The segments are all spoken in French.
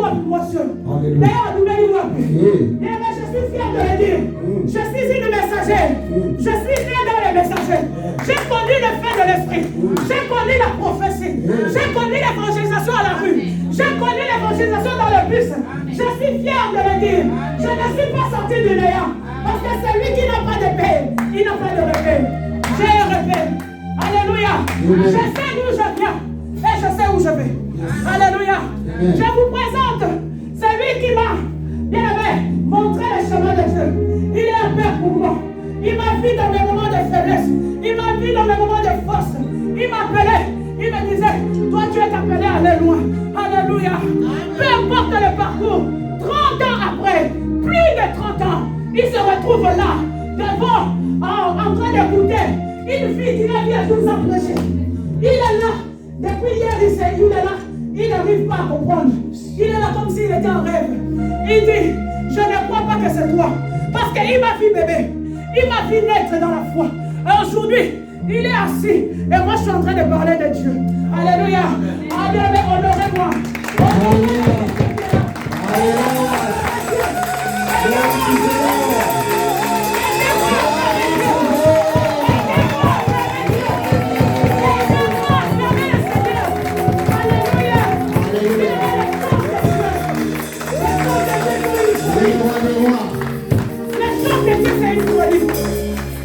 promotion. D'ailleurs, nous venons je suis fier de le dire. Je suis une messagère. Je suis fier dans les messagers. J'ai connu le fait de l'esprit. J'ai connu la prophétie. J'ai connu l'évangélisation à la rue. J'ai connu l'évangélisation dans le bus. Je suis fier de le dire. Je ne suis pas sorti du néant. Parce que celui qui n'a pas de paix, il n'a pas de repère. J'ai un repère. Alléluia. Je sais d'où je viens. Et je sais où je vais. Alléluia. Je vous présente celui qui m'a, bien aimé, montré le chemin de Dieu. Il est un père pour moi. Il m'a vu dans mes moments de faiblesse. Il m'a vu dans mes moments de force. Il m'appelait. Il me disait, toi tu es appelé à aller loin. Alléluia. Peu importe le parcours, 30 ans après, plus de 30 ans, il se retrouve là, devant, en train d'écouter une fille qui a vu à 12 ans prêcher. Il est là. Depuis hier, il est là. Il n'arrive pas à comprendre. Il est là comme s'il était en rêve. Il dit, je ne crois pas que c'est toi. Parce qu'il m'a vu bébé. Il m'a vu naître dans la foi. Et aujourd'hui, il est assis. Et moi, je suis en train de parler de Dieu. Alléluia. Alléluia. Honorez-moi.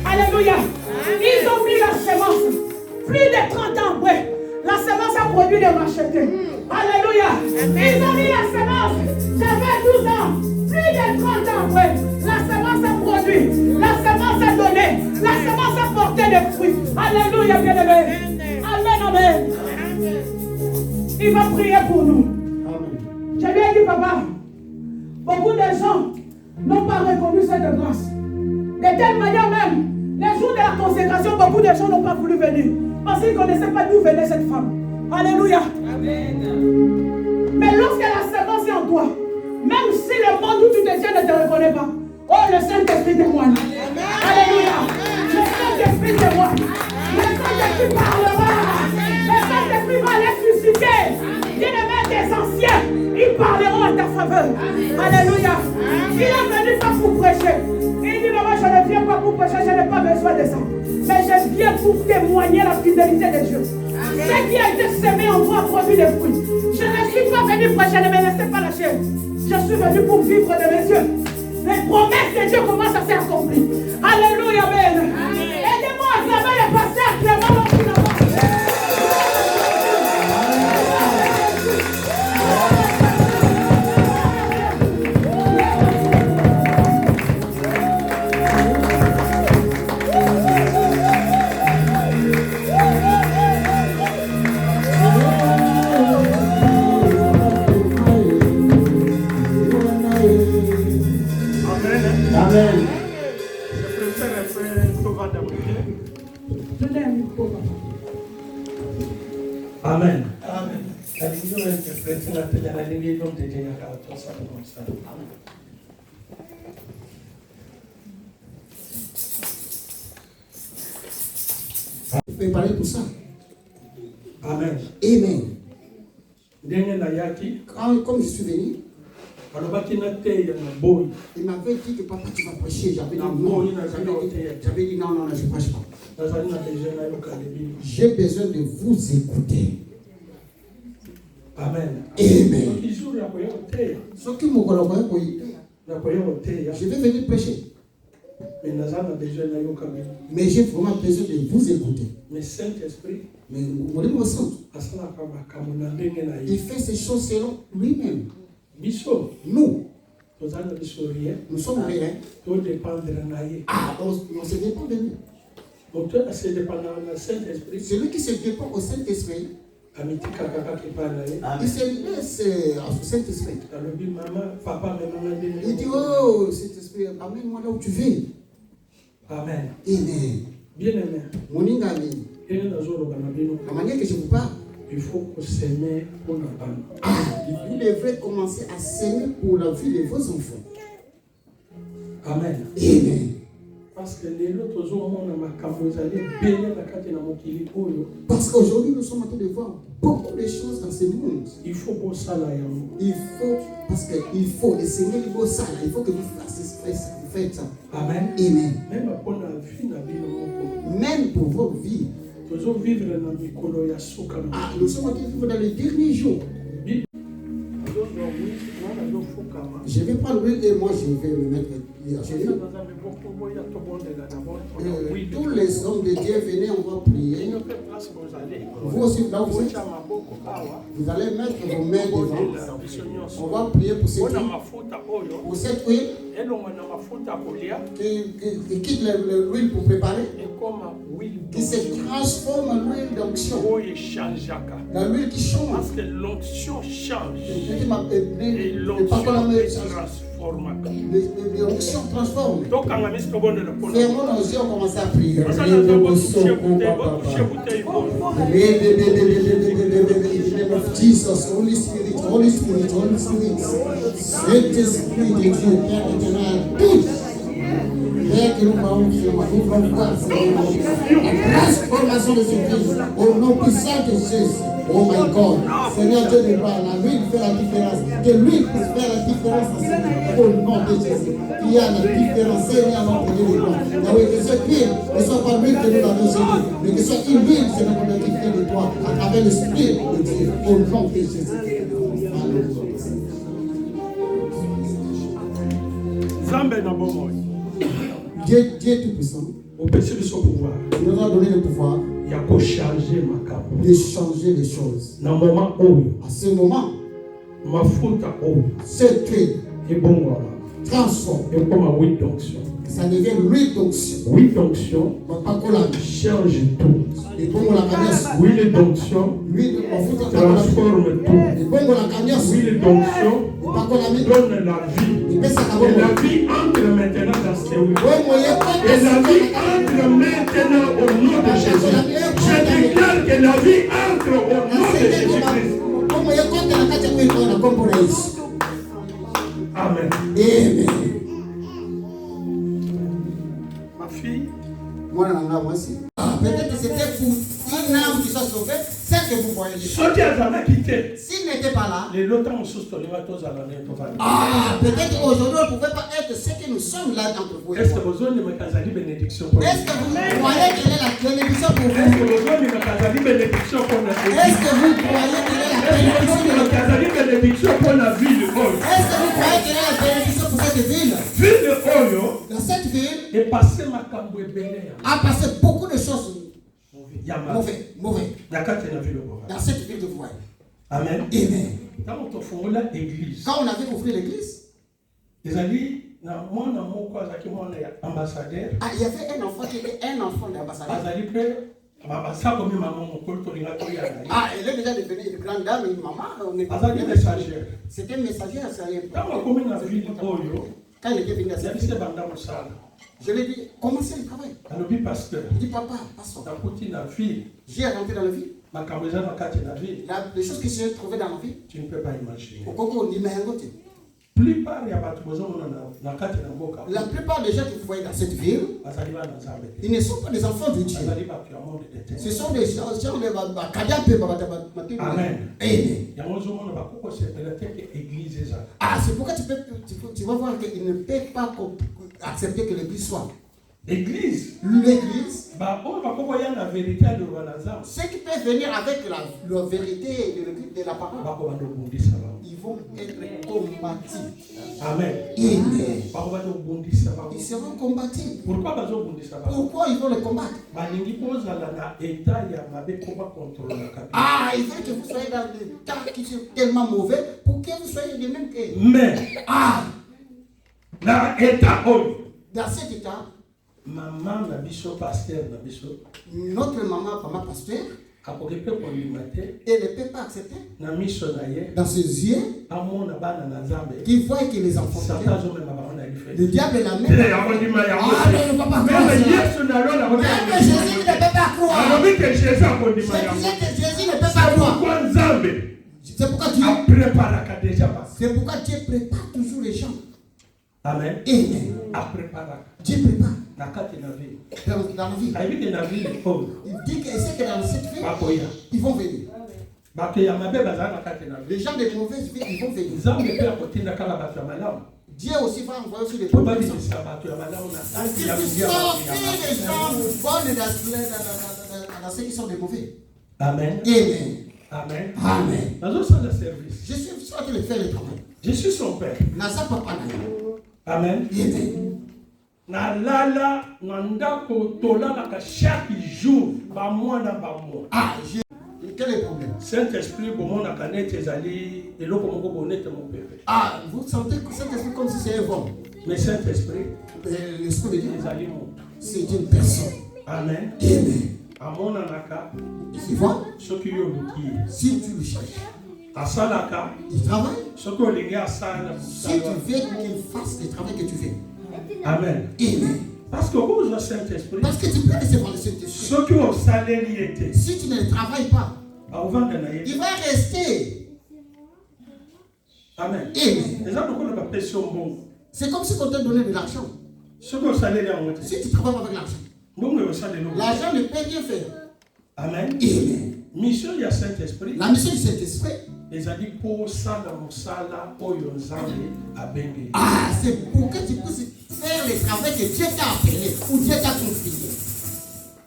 Alléluia. Ils ont mis la semence. Plus de 30 ans après, la semence a produit des machetés. Alléluia. Ils ont mis la semence. J'avais 12 ans. Plus de 30 ans après, la semence a produit. La semence a donné. La semence a porté des fruits. Alléluia, bien-aimé. Amen, amen. Il va prier pour nous. Je lui ai dit, papa, beaucoup de gens n'ont pas reconnu cette grâce. De telle manière même, les jours de la consécration, beaucoup de gens n'ont pas voulu venir. Parce qu'ils ne connaissaient pas d'où venait cette femme. Alléluia. Amen. Mais lorsque la semence est en toi, même si le monde où tu te tiens ne te reconnaît pas, oh, le Saint-Esprit témoigne. Alléluia. Le Saint-Esprit témoigne. Le Saint-Esprit parlera. Le Saint-Esprit va les susciter. Bien-aimés des anciens, ils parleront à ta faveur. Alléluia. Il est venu pas pour prêcher. Il dit, maman, je ne viens pas pour prêcher, je n'ai pas besoin de ça. Mais je viens pour témoigner la fidélité de Dieu. Ce qui a été semé en moi produit des fruits. Je ne suis pas venu prêcher, ne me laissez pas lâcher. Je suis venu pour vivre de mes yeux. Les promesses de Dieu commencent à s'accomplir. Alléluia, amen. Aidez-moi à acclamer le pasteur Clément lorsqu'il a Amen. Amen. Préparez tout ça. Amen. Amen. Comme je suis venu, il m'avait dit que papa, tu vas prêcher. J'avais dit non. J'avais dit non, je ne prêche pas. J'ai besoin de vous écouter. Amen. Amen. Je vais venir prêcher. Mais j'ai vraiment besoin de vous écouter. Mais Saint-Esprit, il fait ces choses selon lui-même. Nous sommes rien. Ah, on se dépend de nous. Celui qui se dépend au Saint-Esprit, il se laisse au Saint-Esprit. Il dit, oh, Saint-Esprit, amène-moi là où tu veux. Amen. Amen. Bien-aimé. La manière que je vous parle, il faut s'aimer pour la femme. Vous devrez commencer à s'aimer pour la vie de vos enfants. Amen. Amen. Parce que les autres ont Parce qu'aujourd'hui, nous sommes en train de voir beaucoup de choses dans ce monde. Il faut pour ça là. Il faut, parce qu'il faut, le Seigneur il faut ça, il faut que vous faites ça. Amen. Amen. Même pour la vie, la vie, même pour votre vie. Nous sommes vivre dans le Mikolo Yasuka. Ah, nous sommes en train de vivre dans les derniers jours. Je vais prendre l'huile et moi je vais me mettre. Tous les hommes de Dieu, venez, on va prier. Vous aussi, là où vous êtes, vous allez mettre vos mains devant. On va prier pour cette huile qui quitte l'huile pour préparer, qui se transforme en huile d'onction. La huile qui change. Parce que l'onction change. Et l'onction transforme. Fermons nos yeux, on commence à prier. Jesus, Holy Spirit, Holy Spirit, Holy Spirit. Saint-Esprit de Dieu, Père éternel, tous. Père que nous voulons voir, la transformation de ce Christ, au nom puissant de Jésus. Oh my God, Seigneur Dieu de gloire, la l'huile fait la différence. Que l'huile puisse faire la différence ici. Au nom de Jésus. Il y a la différence, Seigneur, notre Dieu de gloire. Que cette huile ne soit pas l'huile que nous l'avons jeté, mais que ce soit une huile, Seigneur, qu'on a quitté de toi, à travers le Spirit de Dieu. Au nom de Jésus. Dieu tout-puissant. Au péché de son pouvoir. Il nous a donné le pouvoir. Il y a qu'à changer ma cape. De changer les choses. Dans le moment où, à ce moment, ma faute à où, cette huile est bon, transforme. Et comme un huile d'onction. Ça devient l'huile d'onction. Huile d'onction change tout. Huile d'onction transforme tout. Huile d'onction donne la vie. Et la vie entre maintenant dans ces huiles. Et la vie entre maintenant au nom de Jésus. Je déclare que la vie entre au nom de Jésus-Christ. Amen. Amen. Ma fille, moi aussi. Peut-être que c'était pour une âme qui soit sauvée, celle que vous voyez. S'il n'était pas là, peut-être qu'aujourd'hui on ne pouvait pas être ce que nous sommes là entre vous. Est-ce que vous avez une bénédiction pour vous? Est-ce que vous croyez quelle est la bénédiction pour vous? Est-ce que vous avez une bénédiction pour la vie? Est-ce que vous croyez quelle est la bénédiction pour la vie? Est-ce que vous croyez quelle est la bénédiction pour cette ville? Ville de Oyo, dans cette ville, est passé ma camboué belé. A passé beaucoup de choses mauvais. Dans cette ville de voie. Amen. Amen. Quand on ouvre l'église. Quand on avait ouvert l'église. Ils ont dit, ambassadeur. Ah, il y avait un enfant qui était un enfant d'ambassadeur. Ah, elle est déjà devenue une grande dame, une maman. C'était un messager à sa quand il était venu à cette ville, je lui ai dit, commencez le travail. Il dit, papa, pasteur, j'ai rentré dans la vie. Les choses que j'ai trouvées dans la vie, tu ne peux pas imaginer. La plupart des gens que vous voyez dans cette ville, ils ne sont pas des enfants de Dieu. Ce sont des gens de Amen. Ah, c'est pourquoi tu vas voir qu'ils ne peuvent pas accepter que l'église soit. L'église, ceux qui peuvent venir avec la vérité de la parole, ils vont être combattus. Amen. Ils seront combattus. Pourquoi ils vont le combattre? Ah, il faut que vous soyez dans des cas qui sont tellement mauvais pour que vous soyez de même que. Mais, dans cet état, maman na biso pasteur na biso notre maman maman pasteur akokepe ko limate et ne peut pas accepter na miso na ye dans ses yeux amona bana na nzambe qui voit que les enfants le diable la même Jésus ne peut pas croire Jésus ne peut pas croire c'est pourquoi Dieu prépare toujours les gens. Amen. Amen. Dieu prépare. Dans la vie. Il dit que c'est que dans cette vie, ils vont venir. Les gens de mauvaise vie, ils vont venir. Dieu aussi va envoyer sur les bonnes personnes. Il faut sortir les gens bonnes dans ceux qui sont des mauvais. Amen. Amen. Amen. Amen. Je suis en train de faire le travail. Je suis son père. Amen. Amen. Nalala nandako tolala ka chaque jour ba mois na ba mois. Ah, quel est le problème? Saint-Esprit pour mon akanet ezali eloko moko bonete mon père. Ah, vous sentez que Saint-Esprit comme si c'est un vent. Mais Saint-Esprit, l'Esprit de Dieu, ezali mon. c'est une personne. Amen. Amen. Amon anaka. Tu vois? Ce qui est si tu le cherches. Asalaka. Il travaille. Ce que les gars asala. Si tu veux qu'il fasse le travail que tu fais. Amen. Amen. Parce que vous avez Saint-Esprit. Parce que tu peux recevoir le Saint-Esprit. Ce qui au salaire y était. Si tu ne travailles pas, il va rester. Amen. Amen. C'est comme si on t'a donné de l'argent. Ce que au salaire si tu travailles avec l'argent, l'argent ne peut rien faire. Amen. Amen. Mission il y a Saint-Esprit. La mission du Saint-Esprit. Ah, c'est pour que tu puisses faire le travail que Dieu t'a appelé ou Dieu t'a confié.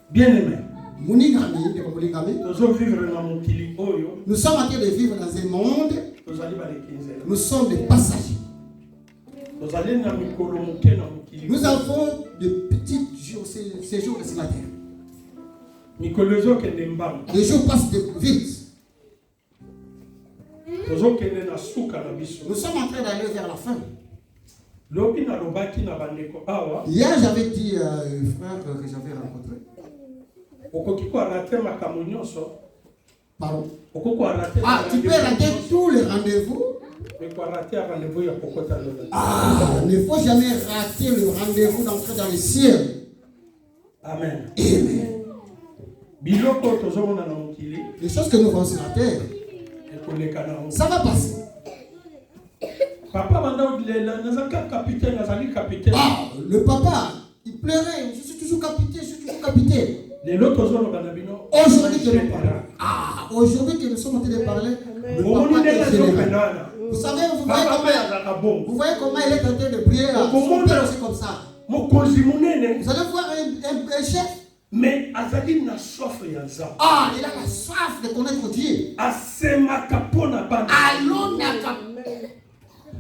Bien aimé. Nous sommes en train de vivre dans un monde. Nous sommes des passagers. Nous avons de petits jours, ces jours sur la terre. Les jours passent vite. Nous sommes en train d'aller vers la fin. Hier, j'avais dit à un frère que j'avais rencontré. Pardon. Ah, tu peux rater tous les rendez-vous. Ah, il ne faut jamais rater le rendez-vous d'entrer dans le ciel. Amen. Amen. Les choses que nous voyons sur la terre, ça va passer. Ah, le papa, il pleurait. Je suis toujours capitaine, je suis toujours capitaine. Aujourd'hui que nous parlons. Ah, aujourd'hui que nous sommes en train de parler, le papa est général. Vous savez, vous voyez comment il est en train de prier. Son père aussi comme ça. Vous allez voir un chef. Mais azali na soif ya nzambe. Ah, il a la soif de connaître Dieu. Asemaka pona bana. Alonaka.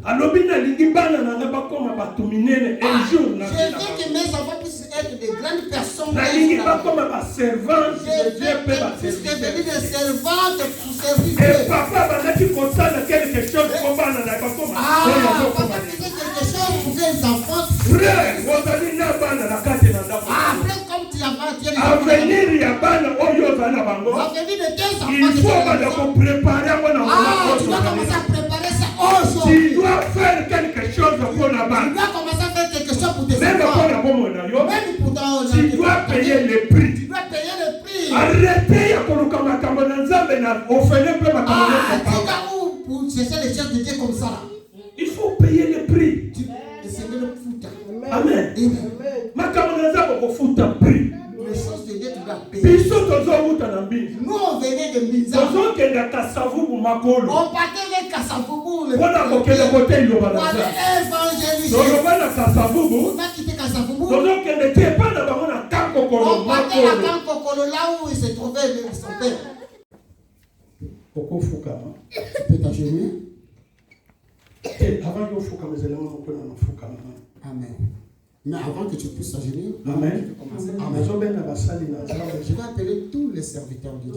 Alobina lingi bana na bakoma batuminene un jour na. Je veux que mes enfants puissent être de grandes personnes. Na lingi bakoma ba servants de Dieu pe ba puissent devenir des servantes pour servir Dieu. Et papa bandaki kosala quelque chose pour bana na bakoma. Ah, papa faisait quelque chose pour les enfants. Frère, wazali na bana na kati na ndako. Après comme tu as avenir ya bana oyo zana bango. Il faut préparer tu dois commencer à préparer ça. Tu dois faire quelque chose pour la bande. Tu dois commencer à faire quelque chose pour tes enfants. Même pour toi, tu dois payer le prix. Tu dois payer le prix. Arrêtez ya koluka makambo na nzambe na ofele pe makambo na papa. Pour chercher les choses de Dieu comme ça. Il faut payer le prix. Amen. Makambo na nzambe ko futa prix. Les choses de Dieu, tu dois payer. Nous, on venait de Minza. On partait de Kassavubu. On allait évangéliser. On a quitté Kassavubu. On partait à Kankokolo, là où il se trouvait son père. Tu peux t'agenouiller. Amen. Mais avant que tu puisses s'agenouiller, Amen. Je vais appeler tous les serviteurs de Dieu.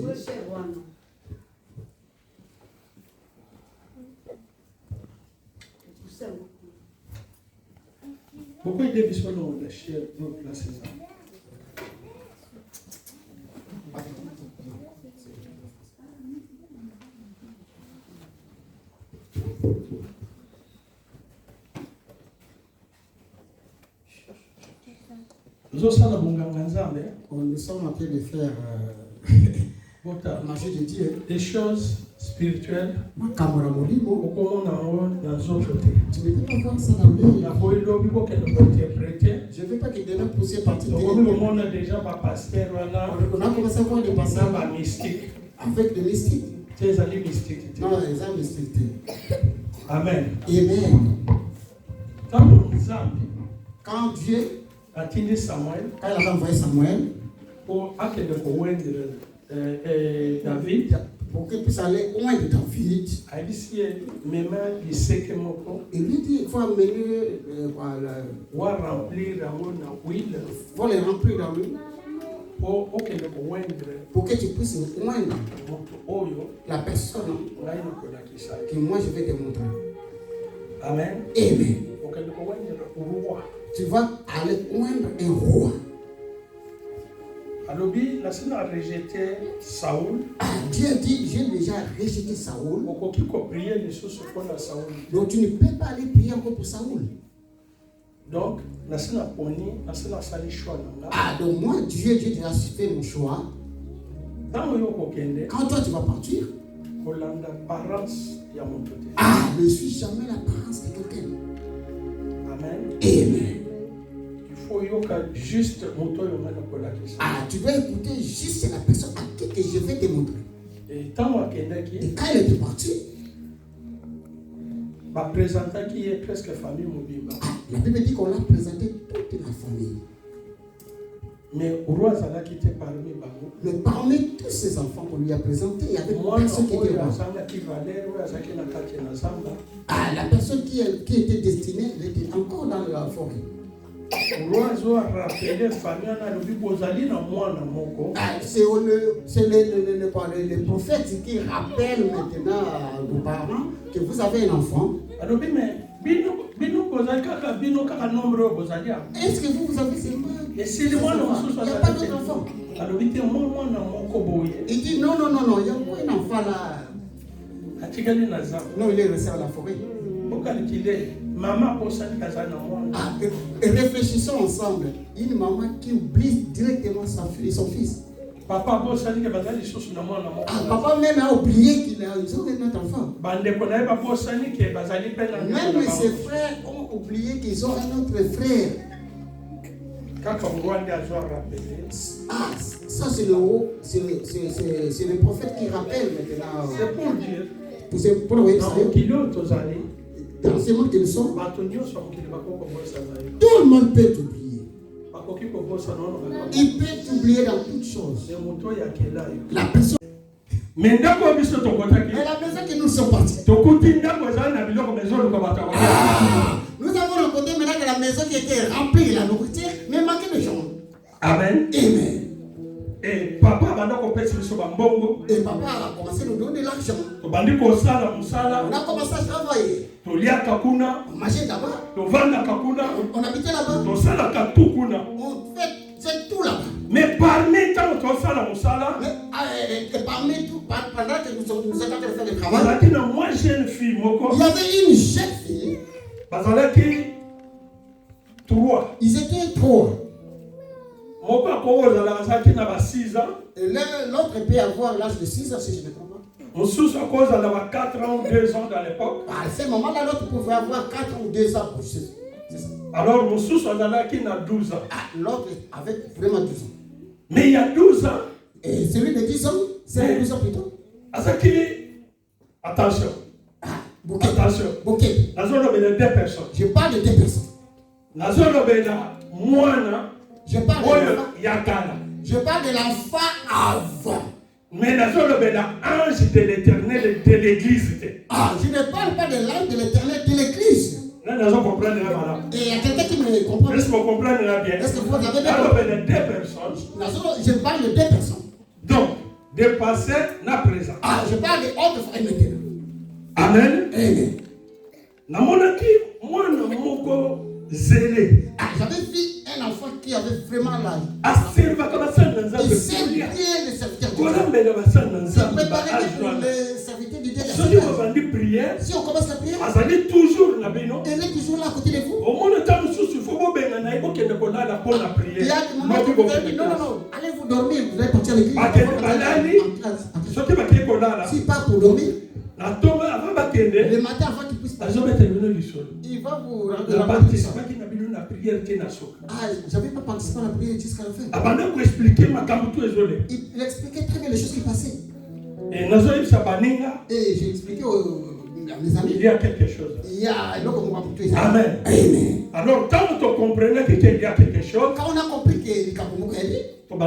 Pourquoi il est sur le chien de la saison? Nous sommes en train de faire marcher de Dieu. Des choses spirituelles. Tu ne peux pas voir ça dans je ne veux pas que demain pousser partir de on a déjà pas pasteur là. On a commencé à voir des pasteurs mystique. Avec des mystiques. tes amis mystiques. Non, les amis mystiques. Amen. Amen. Quand Dieu a tenu Samuel, quand il a envoyé Samuel pour David, pour qu'il puisse aller loin de David, il lui dit qu'il faut amener faut les remplir dans l'huile pour que tu puisses oindre la personne que moi je vais te montrer. Amen. Amen. Tu vas aller oindre un roi. Alobi, la Seigneur a rejeté Saoul. Dieu dit, j'ai déjà rejeté Saoul. Donc tu ne peux pas aller prier encore pour Saoul. Donc, la Seigneur a poni, la Seigneur a sali choix. Donc moi, Dieu, j'ai déjà fait mon choix. Quand toi tu vas partir, ne suis jamais l'apparence de quelqu'un. Amen. Amen. Juste tu dois écouter juste la personne à qui que je vais te montrer. Et quand elle était partie, qui est presque famille Mobimba. La Bible dit qu'on a présenté toute la famille. Mais parmi tous ces enfants qu'on lui a présentés, il y avait une personne qui était là. La personne qui était destinée, elle était encore dans la forêt. C'est le prophète qui rappelle maintenant aux parents que vous avez un enfant. Est-ce que vous avez seulement? Il n'y a pas d'autre enfant. Il dit non, il y a un enfant là. Non, il est resté à la forêt. Et réfléchissons ensemble. Une maman qui oublie directement son fils. Papa même a oublié qu'ils ont un autre enfant. Même ses frères ont oublié qu'ils ont un autre frère. Ça c'est le prophète qui rappelle maintenant. C'est pour dire. C'est pour dans ce monde que nous sommes, tout le monde peut t'oublier. Il peut t'oublier dans toutes choses. La personne. Mais la maison que nous sommes partis. Nous avons rencontré maintenant la maison qui était remplie de la nourriture, mais manquait de gens. Amen. Amen. Et papa a commencé à nous donner de l'argent. On a commencé à travailler. On mangeait là-bas. On habitait là-bas. On fait tout là-bas. Mais parmi pendant que nous étions en train de faire le travail, il y avait une jeune fille. Ils étaient trois. Et l'autre peut avoir l'âge de 6 ans si je ne me trompe pas. 4 ans ou 2 ans dans l'époque. À ce moment-là, l'autre pouvait avoir 4 ou 2 ans. Alors, mon sous a 12 ans. L'autre avait vraiment 12 ans. Mais il y a 12 ans. Et celui de 10 ans, c'est 12 ans plus tôt. Attention. Attention. La zone de 2 personnes. Je parle de 2 personnes. La zone de Moana. Je parle de l'enfant avant. Mais la zone de l'ange de l'éternel de l'église. Je ne parle pas de l'ange de l'éternel de l'église. Et il y a quelqu'un qui me comprend. Est-ce que vous comprenez bien? Est-ce que vous avez bien compris? 2 personnes. Je parle de 2 personnes. Donc, de passé, na présent. Je parle de autre fois et maintenant. Amen. Amen. Na monaki, moi na moko zélé. J'avais vu un enfant qui avait vraiment l'âge. Il sait bien le serviteur de Dieu. Il préparait pour le serviteur de Dieu. Si on commence la prière, elle est toujours là à côté de vous. Il y a des moments où vous allez dire non, allez vous dormir, vous allez partir à l'église. Si pas pour dormir, le matin avant qu'il puisse partir, il va vous rendre la participation. J'avais pas participé à la prière jusqu'à la fin. Il expliquait très bien les choses qui passaient. Et j'ai expliqué à mes amis. Il y a quelque chose. Il y a un autre moment pour toi. Amen. Amen. Alors, quand tu comprenais qu'il y a quelque chose, Quand on a compris que les Kaboumou est dit, on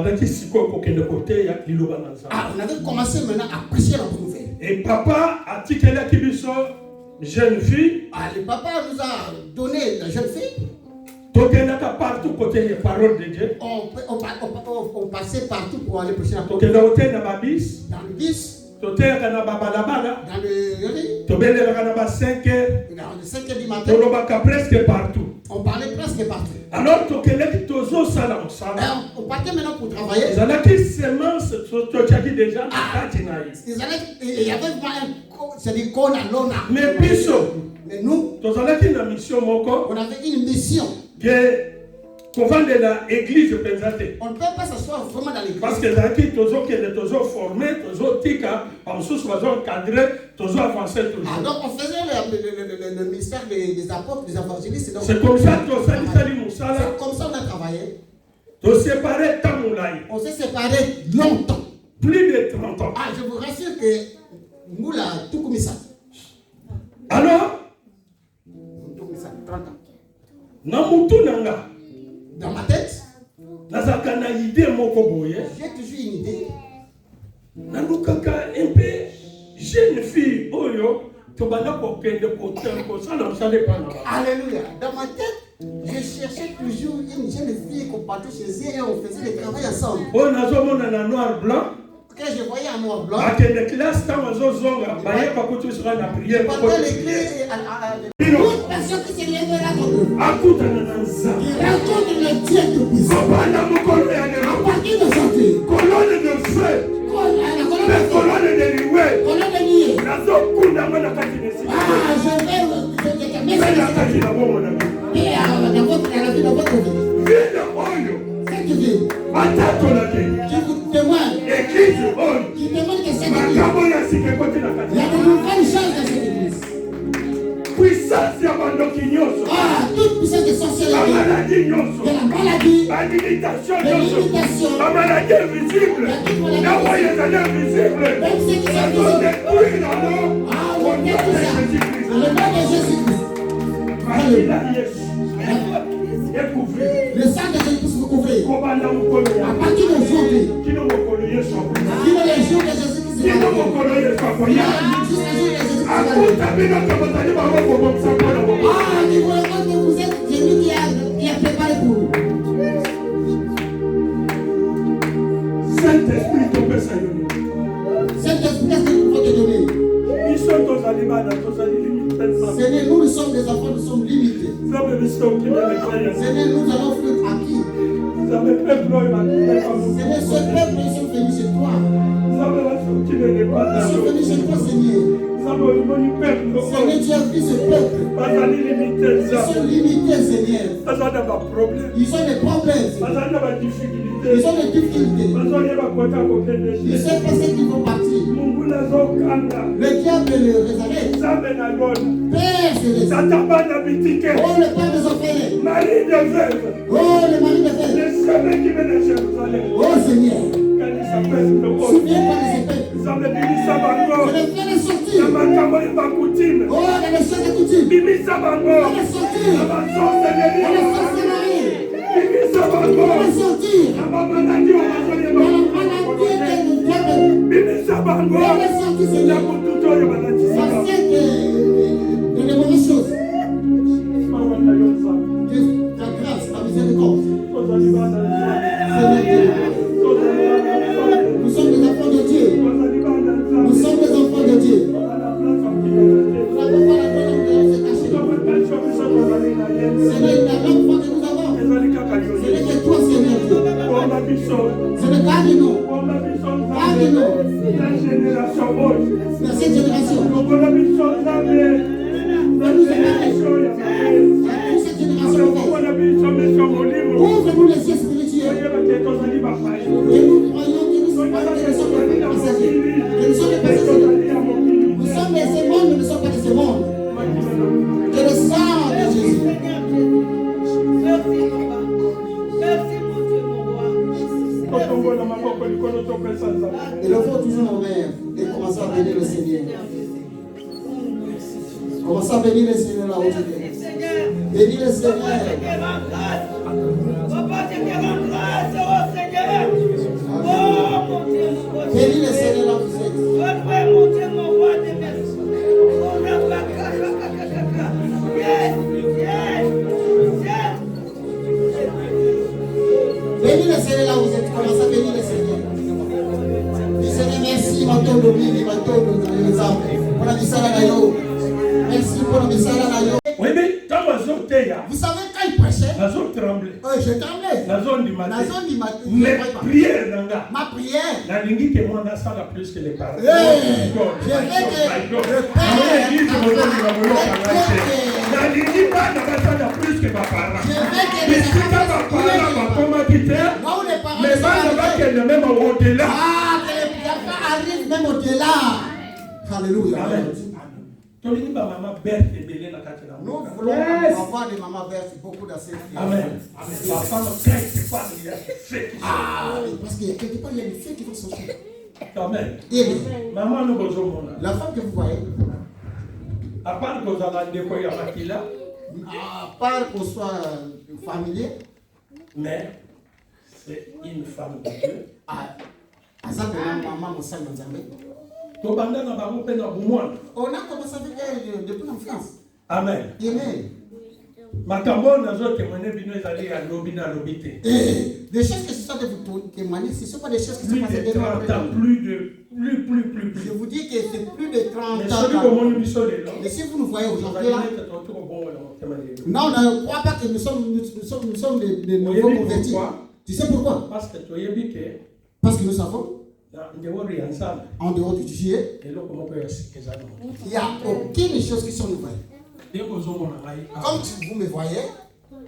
avait commencé maintenant à prêcher la bonne nouvelle. et papa a dit qu'elle a jeune fille. Le papa nous a donné la jeune fille. Donc, elle a partout côté des paroles de Dieu. On passait partout pour aller prêcher la Donc, bonne elle a nouvelle. été dans la bis. Dans le bus, Dans le dans le 5 heures. dans le 5 heures du matin, Presque partout. on parlait presque partout. Alors, tu as On partait maintenant pour travailler. ils allaient semence, tu as dit déjà, Il y avait c'est-à-dire qu'on a l'honneur. mais piso, Mais nous, tu as une mission, on avait une mission. que qu'on vend de l'église présentée. On ne peut pas s'asseoir vraiment dans l'église. Parce que les acquis, toujours formés, toujours tika, en sous encadré, toujours avancé toujours. Donc on faisait le ministère des apôtres, des évangélistes. C'est comme ça que C'est comme ça on a travaillé. tu séparé Tamoulaï. On s'est séparés longtemps. Plus de 30 ans. Je vous rassure que nous là, tout comme ça. Alors, Tout comme ça, 30 ans. Namutu Nanga, Dans ma tête, Nazakana idée moko boye. j'ai toujours une idée. Nandukaka un peu jeune fille, Oyo, tu vas là pour qu'elle Alléluia. Dans ma tête, je cherchais toujours une jeune fille qu'on partait chez elle et on faisait le travail ensemble. On a un noir blanc. Quand je voyais un noir blanc, À quelle classe t'as un zonga, bah y'a pas que tu seras la prière. pendant les clés toute personne qui se lève là, Akuta nananza. il rencontre le Dieu tout-puissant. Kobana mokolo ya À lelo. partir d'aujourd'hui, Colonne de feu. la Mais colonne de liwe. colonne de nuit. Nazokunda mwana kati de si. Je Mwana vais kati na bomo na mi. et dans votre vie, Vile oyo. cette vie Batatolake. qui vous témoigne, Église oyo. qui témoigne que cette église, Makambo ya sika kote na il y a kati. de nouvelles choses dans cette église. Puissance ya bandoki nyonso. Toute puissance de sorcellerie, Maladie nyonso. de la maladie, Limitation de l'imitation, la maladie invisible. La moyenne invisible. même ceux qui sont Nous visibles. détruire dans l'eau. On met tout ça. Dans le nom de Jésus-Christ. Le sang de Jésus puisse vous couvrir. À partir d'aujourd'hui, qui est le jour de Jésus-Christ sera levé. Jusqu'au jour de Jésus-Christ sera levé. Qui vous raconte que vous êtes celui qui a préparé pour vous. Saint-Esprit, ton Père Saint-Denis. Cet esprit que vous pouvez donner. Ils sont tous animaux, tous animaux. Seigneur, nous sommes des enfants, nous sommes limités. Seigneur, nous allons faire à qui? Seigneur, ce peuple, ils sont venus chez toi. Ils sont venus chez toi, Seigneur. Seigneur, tu as vu ce peuple. Ils sont limités, Seigneur. Ils ont des problèmes. Ils ont des difficultés. Ils savent pas ce qu'ils vont partir. Le diable le réserve. Père céleste. Oh, le Père des orphelins. Marie de veuve. Oh, le mari de fête. Les semaines qui viennent à Jérusalem. Oh, Seigneur. Souviens-toi Souviens-toi de ces peuples. Je les fais les sortir. Oh, dans les choses de coutume. Je les sortir. Dans les sorcelleries. Je les sortir. Dans la maladie de Seigneur. Sortir de les mauvaises choses. Ta grâce, ta miséricorde. Nous sommes des enfants de Dieu. Nous sommes des enfants de Dieu. Nous n'avons pas la peine de se cacher. Seigneur, la longue fois que nous avons, ce n'est que toi, Seigneur Dieu. Seigneur, garde-nous. Garde-nous. Dans cette génération. Fais-nous émerger. Dans cette génération. Ouvre-nous les yeux spirituels. Et nous croyons que nous sommes des passagers. Que nous sommes des passagers. Nous sommes des sémondes, mais nous ne sommes pas des sémondes. Que le sang de Jésus. Et le faut toujours nos mères. à bénir le Seigneur. Commence à bénir le Seigneur là où tu es. Bénis le Seigneur. Bénis le Seigneur là où vous êtes. Bénis le Seigneur là où vous êtes. Commence à bénir le Seigneur. Dis Seigneur, merci, maintenant de vie, maintenant de les âmes. On a dit ça là, merci pour le message là. Oui, mais quand vous savez quand il prêchait, je tremblais. Je tremblais. La zone du matin. La zone du matin. Mais prière, ma prière. La ligne que moi, ça va plus que les parents. Je veux que le Père. La ligne pas plus que ma parent. Je veux que les parents mais pas le même au-delà. Ah, que les enfants arrivent même au-delà. Alléluia. Amen. Nous voulons avoir des mamans vertes, beaucoup d'assez. Amen. Parce qu'il y a quelque part, il y a des filles qui vont sortir. Amen. Maman, la femme que vous voyez, à part qu'on soit familier, mais c'est une femme de Dieu. ça que maman me salue dans on a commencé avec elle depuis l'enfance. Amen. Amen. Des choses que ce soit de vous témoigner, ce ne sont pas des choses qui sont passées de 30 ans, plus. Je vous dis que c'est plus de 30 ans. Mais si vous nous voyez aujourd'hui là, non, ne crois pas que nous sommes des nouveaux convertis. Tu sais pourquoi? Parce que nous savons. En dehors du Dieu, il n'y a aucune chose qui sont nouvelles. Comme vous me voyez,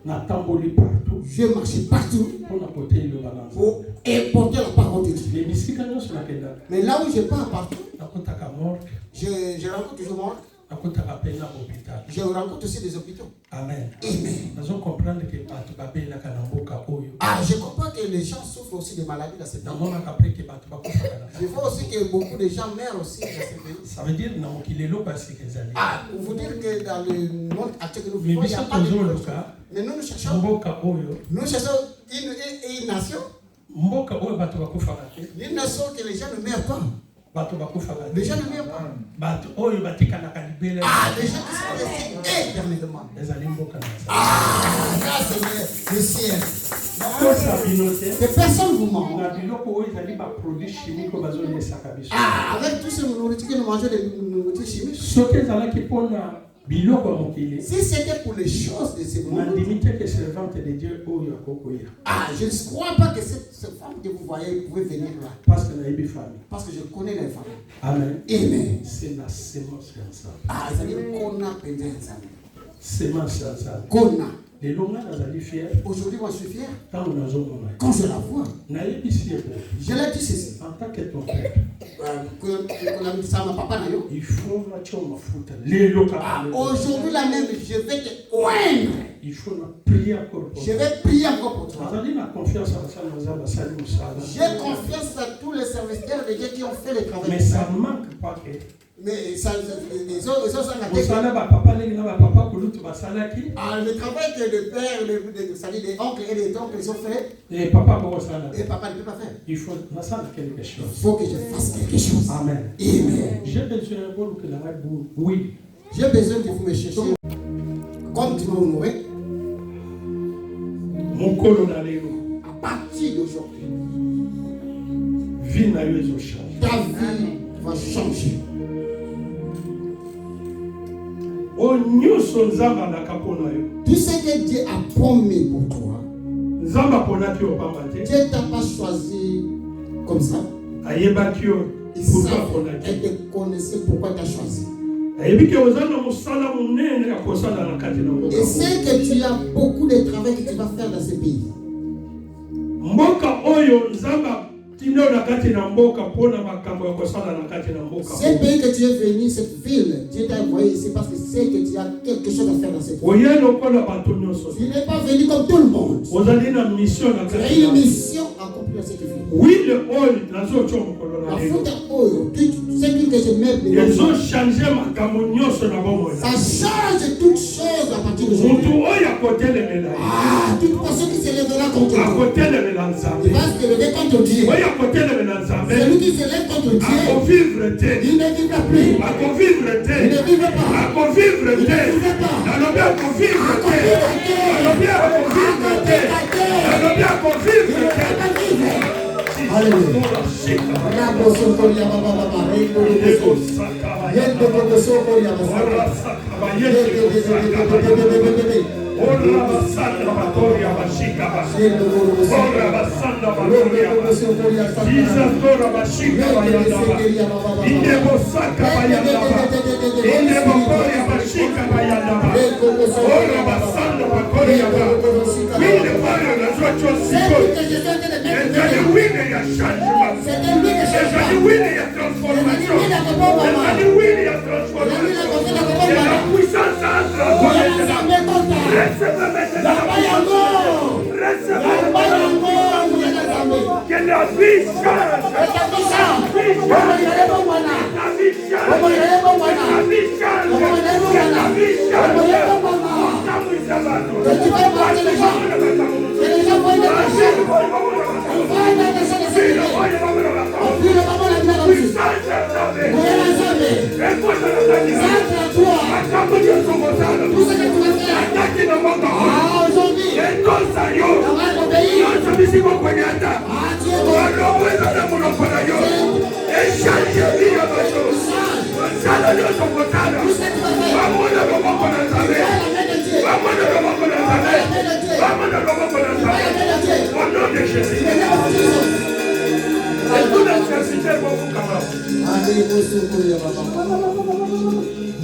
je marche partout pour porter la parole de Dieu. Mais là où je pars partout, je rencontre toujours mort. Je rencontre aussi des hôpitaux. Amen. Amen. Je comprends que les gens souffrent aussi de maladies dans ce pays. Je vois aussi que beaucoup de gens meurent aussi dans ce pays. Ça veut dire pour vous dire que dans le monde actuel que nous vivons, il n'y a pas de mais nous cherchons une nation. Une nation que les gens ne meurent pas. Les gens ne meurent pas. Les gens qui sont restés éternellement. Ça c'est le ciel. Que personne vous ment. Avec tous ces nourritures que nous mangeons, des nourritures chimiques. Si c'était pour les choses de ce monde, je ne crois pas que cette femme que vous voyez pouvait venir là. Parce que je connais les femmes. Amen. Amen. C'est la sémence ensemble. C'est-à-dire qu'on a pédé ensemble. Sémence ensemble. Qu'on a. Aujourd'hui, moi je suis fier. Quand je la vois, je l'ai dit ceci. En tant que ton père, il faut aujourd'hui là même, je vais te oindre. Il faut prier encore pour toi. Je vais prier encore pour toi. J'ai confiance à tous les serviteurs de Dieu qui ont fait le travail. Mais ça ne manque pas que. Mais ça, les autres le travail que le père, les oncles et les oncles ils ont fait, et papa ne peut pas faire. Il faut quelque chose. Il faut que je fasse quelque chose. Amen. Amen. J'ai besoin que vous me cherchiez. Comme tu m'as honoré. Mon colon à partir d'aujourd'hui, vie n'a eu au change. Ta vie va changer. Tout ce que Dieu a promis pour toi, Dieu t'a pas choisi comme ça. Il te connaissait pourquoi tu as choisi. Et c'est que tu as beaucoup de travail que tu vas faire dans ce pays. C'est le pays que tu es venu, cette ville, Dieu t'a envoyé ici parce que c'est que tu as quelque chose à faire dans cette ville. Tu n'es pas venu comme tout le monde. Tu as une mission à accomplir dans cette ville. La faute est oil, c'est lui que je mets. Ça change toutes choses à partir d'aujourd'hui. Toute personne qui se lèvera contre toi, il va se lever contre Dieu. Celui qui se lève contre Dieu, il ne vivra plus. Il ne vivra pas.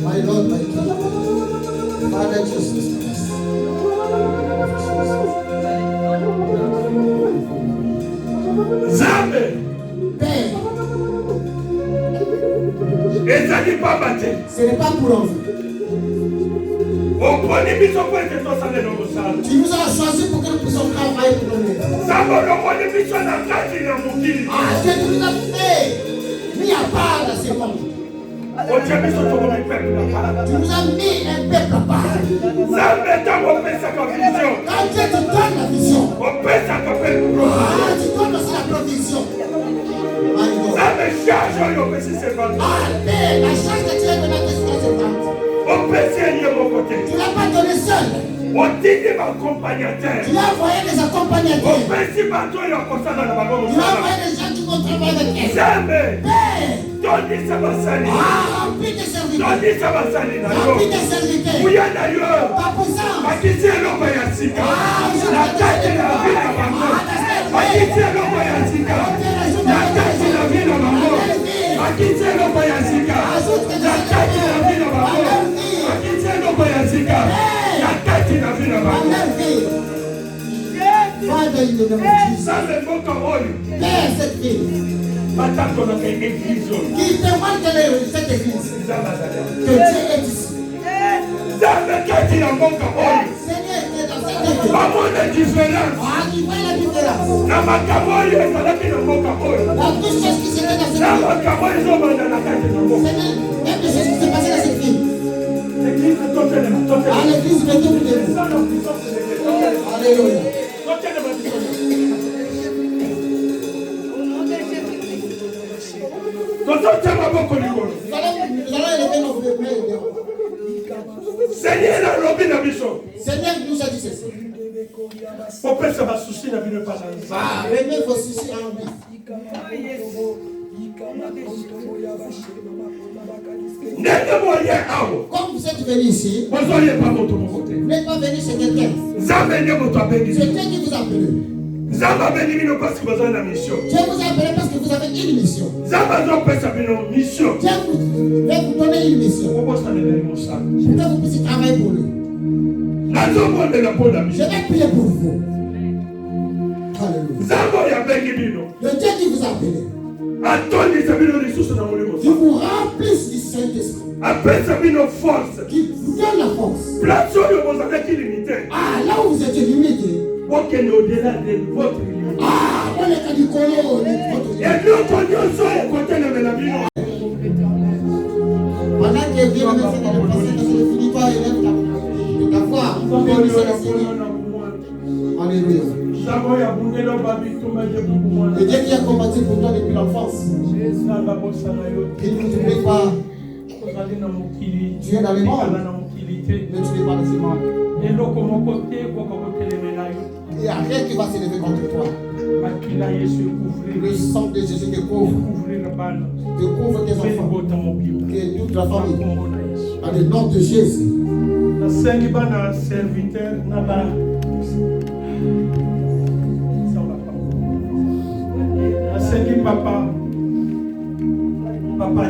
My Lord, my King, Father Jesus Christ. Zambe. Père. Ce n'est pas pour l'envie. Tu nous as choisi pour que nous puissions travailler pour nous. Dieu nous a fait mis à part dans ce monde. Tu nous as mis un peuple à part. Quand Dieu te donne la vision, tu donnes aussi la provision. Amen. La charge que tu as donnée à tes servantes, tu ne l'as pas donné seul. Tu as envoyé des accompagnateurs. Tu as envoyé des gens qui vont travailler avec elle. Remplis tes serviteurs. Remplis tes serviteurs. Pas pour ça. Father, in the name of Jesus. Père, cette ville qui témoigne de cette église que Dieu est ici. Seigneur, qui est dans cette église. Qui voit la différence. La toute chose qui se fait dans cette ville. Seigneur, même les choses qui se passaient dans cette ville. À l'église, mettez-vous debout. Alléluia. Seigneur nous a dit ceci. Remets vos soucis en lui. Comme vous êtes venu ici, vous n'êtes pas venu chez quelqu'un. C'est Dieu qui vous a appelé. Dieu vous a appelé parce que vous avez une mission. Dieu va vous donner une mission. Pour que vous puissiez travailler pour lui. Je vais prier pour vous. Alléluia. Le Dieu qui vous a vous a appelé. atondisa bino lisusu na molimo Qui vous remplisse du Saint-Esprit. apesa bino force Qui vous donne la force. place oyo bozalaki limité Ah, là où vous êtes limité. bokende au-delà de votre limite Ah, on est à du colo, votre limite. eloko nyonso ekotelemela bino Pendant que Dieu va faire dans le passé, parce que le finit pas, il lève la foi. Alléluia. Le Dieu qui a combattu pour toi depuis l'enfance. Il ne t'oublie pas. Tu es dans le monde, mais tu n'es pas dans ce monde. Il n'y a rien qui va s'élever contre toi. Le sang de Jésus te couvre. Te couvre tes enfants. Et toute la famille. Dans le nom de Jésus. Nasengi papa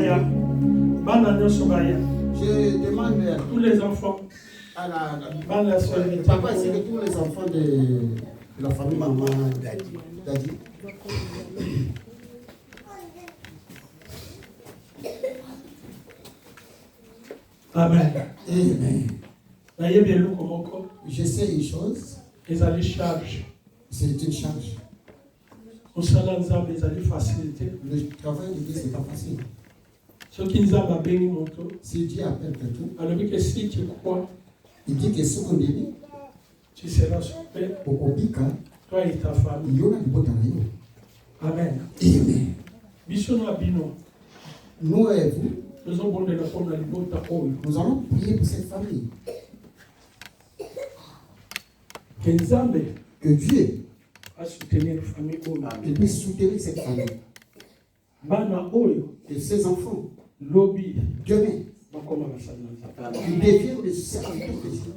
ya bana nyonso baya. Je demande à Tous les enfants à la bana papa, c'est que tous les enfants de la famille maman Daddy. Amen. Amen. Nayebi eloko moko Je sais une chose, ezali charge. c'est une charge. Mosala nzambe ezali facilité. Le travail de Dieu, c'est pas facile. Soki nzambe abengi moto Si Dieu appelle quelqu'un, alobi ke si tu crois il dit que ce qu'on dit, tu seras sauvé, pour Obika, toi et ta famille. il y en a du beau travail. Amen. Amen. Biso na bino Nous et vous, tozobondela mpona libota oyo nous allons prier pour cette famille. ke nzambe Que Dieu asoutenir famille oyo puisse soutenir cette famille. bana oyo Et ses enfants, lobi demain, bakoma basali na nzambe. ils deviennent des serviteurs de Dieu.